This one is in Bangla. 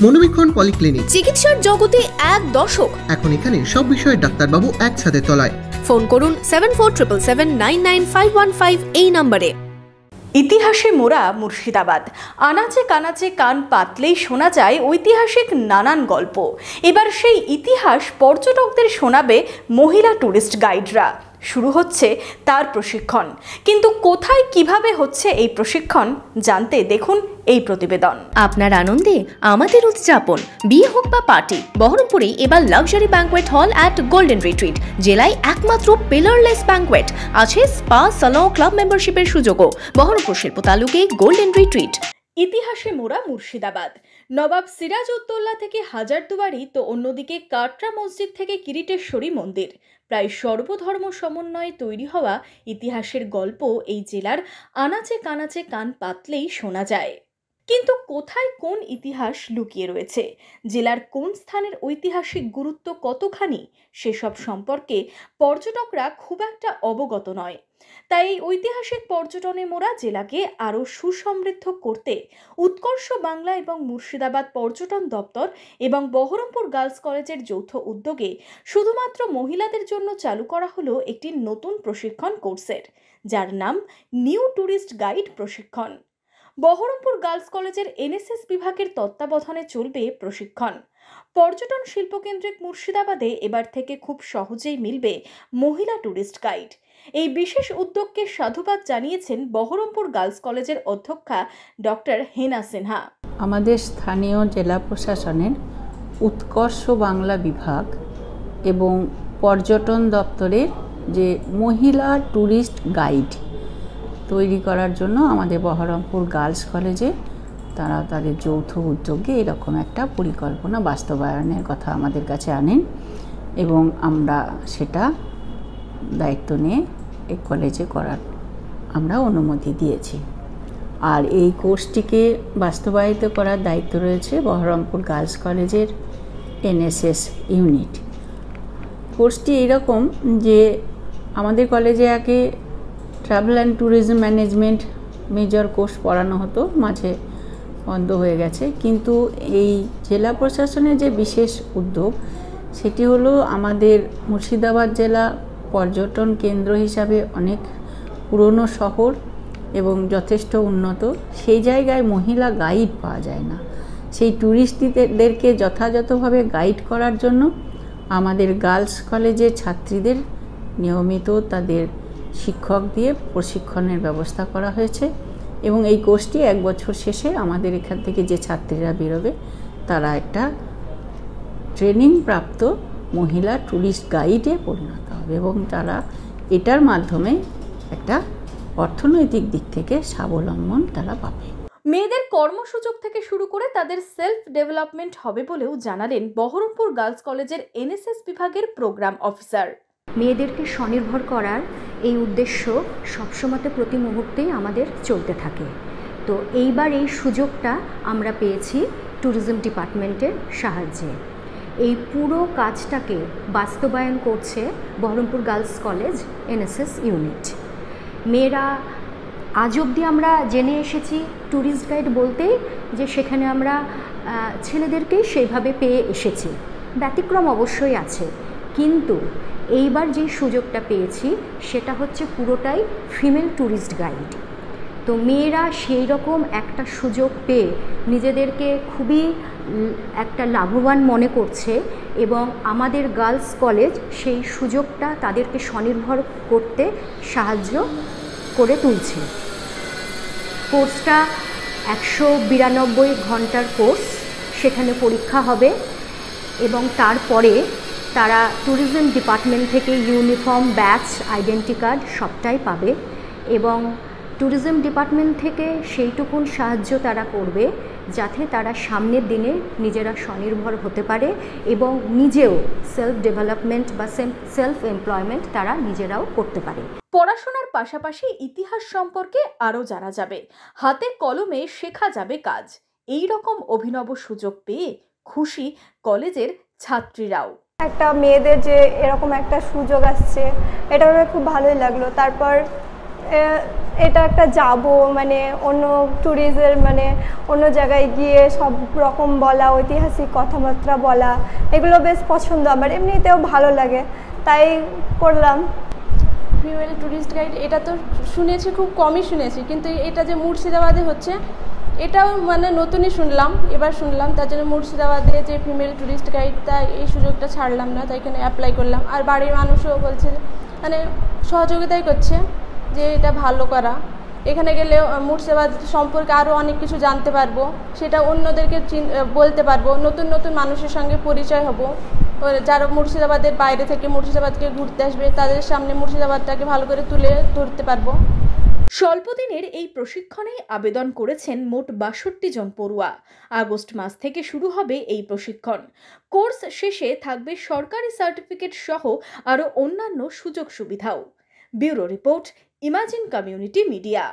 মনোবীক্ষণ পলিক্লিনিক, চিকিৎসার জগতে এক দশক। এখন এখানে সব বিষয়ে ডাক্তারবাবু একসাথে তলায়। ফোন করুন 7477999515 এই নম্বরে। ইতিহাসে মোড়া মুর্শিদাবাদ, আনাচে কানাচে কান পাতলেই শোনা যায় ঐতিহাসিক নানান গল্প। এবার সেই ইতিহাস পর্যটকদের শোনাবে মহিলা ট্যুরিস্ট গাইডরা। শুরু হচ্ছে তার প্রশিক্ষণ, কিন্তু কোথায় কিভাবে হচ্ছে এই প্রশিক্ষণ জানতে দেখুন এই প্রতিবেদন। আপনার আনন্দে আমাদের উদযাপন, বিয়ে হোক বা পার্টি, বহরমপুরে এবার luxury banquet hall at golden retreat. জেলায় একমাত্র পিলারলেস ব্যাঙ্কোয়েট, আছে স্পা, সালন, ক্লাব মেম্বারশিপের সুযোগও। বহরমপুর শিল্প তালুকে গোল্ডেন রিট্রিট। ইতিহাসে মোড়া মুর্শিদাবাদ, নবাব সিরাজউদ্দৌলা থেকে হাজারদুয়ারি, তো অন্যদিকে কাটরা মসজিদ থেকে কিরিটেশ্বরী মন্দির, প্রায় সর্বধর্ম সমন্বয়ে তৈরি হওয়া ইতিহাসের গল্প এই জেলার আনাচে কানাচে কান পাতলেই শোনা যায়। কিন্তু কোথায় কোন ইতিহাস লুকিয়ে রয়েছে, জেলার কোন স্থানের ঐতিহাসিক গুরুত্ব কতখানি, সেসব সম্পর্কে পর্যটকরা খুব একটা অবগত নয়। তাই এই ঐতিহাসিক পর্যটনে মোড়া জেলাকে আরও সুসমৃদ্ধ করতে উৎকর্ষ বাংলা এবং মুর্শিদাবাদ পর্যটন দপ্তর এবং বহরমপুর গার্লস কলেজের যৌথ উদ্যোগে শুধুমাত্র মহিলাদের জন্য চালু করা হলো একটি নতুন প্রশিক্ষণ কোর্সের, যার নাম নিউ ট্যুরিস্ট গাইড প্রশিক্ষণ। বহরমপুর গার্লস কলেজের এনএসএস বিভাগের তত্ত্বাবধানে চলবে প্রশিক্ষণ। পর্যটন শিল্পকেন্দ্রিক মুর্শিদাবাদে এবার থেকে খুব সহজেই মিলবে মহিলা ট্যুরিস্ট গাইড। এই বিশেষ উদ্যোগকে সাধুবাদ জানিয়েছেন বহরমপুর গার্লস কলেজের অধ্যক্ষা ডক্টর হেনা সিনহা। আমাদের স্থানীয় জেলা প্রশাসনের উৎকর্ষ বাংলা বিভাগ এবং পর্যটন দপ্তরের যে মহিলা ট্যুরিস্ট গাইড তৈরি করার জন্য আমাদের বহরমপুর গার্লস কলেজে তারা তাদের যৌথ উদ্যোগে এরকম একটা পরিকল্পনা বাস্তবায়নের কথা আমাদের কাছে আনেন এবং আমরা সেটা দায়িত্ব নিয়ে এই কলেজে করার আমরা অনুমতি দিয়েছি। আর এই কোর্সটিকে বাস্তবায়িত করার দায়িত্ব রয়েছে বহরমপুর গার্লস কলেজের এনএসএস ইউনিট। কোর্সটি এইরকম যে আমাদের কলেজে আগে travel and tourism management major course পড়ানো হতো, মাঝে বন্ধ হয়ে গেছে। কিন্তু এই জেলা প্রশাসনের যে বিশেষ উদ্যোগ সেটি হলো আমাদের মুর্শিদাবাদ জেলা পর্যটন কেন্দ্র হিসাবে অনেক পুরনো শহর এবং যথেষ্ট উন্নত। সেই জায়গায় মহিলা গাইড পাওয়া যায় না। সেই ট্যুরিস্টদেরকে যথাযথভাবে গাইড করার জন্য আমাদের গার্লস কলেজের ছাত্রীদের নিয়মিত তাদের শিক্ষক দিয়ে প্রশিক্ষণের ব্যবস্থা করা হয়েছে এবং এই কোর্সটি 1 বছর শেষে আমাদের এখান থেকে যে ছাত্রীরা বেরোবে তারা একটা ট্রেনিং প্রাপ্ত মহিলা ট্যুরিস্ট গাইডে পরিণত হবে এবং তারা এটার মাধ্যমে একটা অর্থনৈতিক দিক থেকে স্বাবলম্বন তারা পাবে। মেয়েদের কর্মসূচক থেকে শুরু করে তাদের সেলফ ডেভেলপমেন্ট হবে বলেও জানালেন বহরমপুর গার্লস কলেজের এনএসএস বিভাগের প্রোগ্রাম অফিসার। মেয়েদেরকে স্বনির্ভর করার এই উদ্দেশ্য সবসময় প্রতি মুহূর্তেই আমাদের চলতে থাকে। তো এইবার এই সুযোগটা আমরা পেয়েছি ট্যুরিজম ডিপার্টমেন্টের সাহায্যে। এই পুরো কাজটাকে বাস্তবায়ন করছে Baharampur girls college NSS unit. মেয়েরা আজ অবধি আমরা জেনে এসেছি ট্যুরিস্ট গাইড বলতেই যে সেখানে আমরা ছেলেদেরকেই সেইভাবে পেয়ে এসেছি, ব্যতিক্রম অবশ্যই আছে, কিন্তু এইবার যে সুযোগটা পেয়েছি সেটা হচ্ছে পুরোটাই ফিমেল ট্যুরিস্ট গাইড। তো মেয়েরা সেই রকম একটা সুযোগ পেয়ে নিজেদেরকে খুবই একটা লাভবান মনে করছে এবং আমাদের গার্লস কলেজ সেই সুযোগটা তাদেরকে স্বনির্ভর করতে সাহায্য করে তুলছে। কোর্সটা 192 ঘন্টার কোর্স, সেখানে পরীক্ষা হবে এবং তারপরে তারা ট্যুরিজম ডিপার্টমেন্ট থেকে ইউনিফর্ম, ব্যাচ, আইডেন্টি কার্ড সবটাই পাবে এবং ট্যুরিজম ডিপার্টমেন্ট থেকে সেইটুকুন সাহায্য তারা করবে যাতে তারা সামনের দিনে নিজেরা স্বনির্ভর হতে পারে এবং নিজেও সেলফ ডেভেলপমেন্ট বা সেলফ এমপ্লয়মেন্ট তারা নিজেরাও করতে পারে। পড়াশোনার পাশাপাশি ইতিহাস সম্পর্কে আরও জানা যাবে, হাতে কলমে শেখা যাবে কাজ। এই রকম অভিনব সুযোগ পেয়ে খুশি কলেজের ছাত্রীরাও। একটা মেয়েদের যে এরকম একটা সুযোগ আসছে এটা খুব ভালোই লাগলো। তারপর এটা একটা যাব মানে অন্য ট্যুরিস্টের মানে অন্য জায়গায় গিয়ে সব রকম বলা, ঐতিহাসিক কথাবার্তা বলা, এগুলো বেশ পছন্দ আমার, এমনিতেও ভালো লাগে, তাই করলাম। ফিমেল ট্যুরিস্ট গাইড এটা তো শুনেছি, খুব কমই শুনেছি, কিন্তু এটা যে মুর্শিদাবাদে হচ্ছে এটাও মানে নতুনই শুনলাম, এবার শুনলাম, তার জন্য মুর্শিদাবাদে যে ফিমেল ট্যুরিস্ট গাইড, তাই এই সুযোগটা ছাড়লাম না, তাই এখানে অ্যাপ্লাই করলাম। আর বাড়ির মানুষও বলছে মানে সহযোগিতাই করছে যে এটা ভালো করা, এখানে গেলে মুর্শিদাবাদ সম্পর্কে আরও অনেক কিছু জানতে পারবো, সেটা অন্যদেরকে বলতে পারবো, নতুন নতুন মানুষের সঙ্গে পরিচয় হব, যারা মুর্শিদাবাদের বাইরে থেকে মুর্শিদাবাদকে ঘুরতে আসবে তাদের সামনে মুর্শিদাবাদটাকে ভালো করে তুলে ধরতে পারবো। স্বল্পদিনের এই প্রশিক্ষণে আবেদন করেছেন মোট ৬২ জন পড়ুয়া। আগস্ট মাস থেকে শুরু হবে এই প্রশিক্ষণ। কোর্স শেষে থাকবে সরকারি সার্টিফিকেট সহ আরও অন্যান্য সুযোগ সুবিধাও। Bureau report, imagine community media.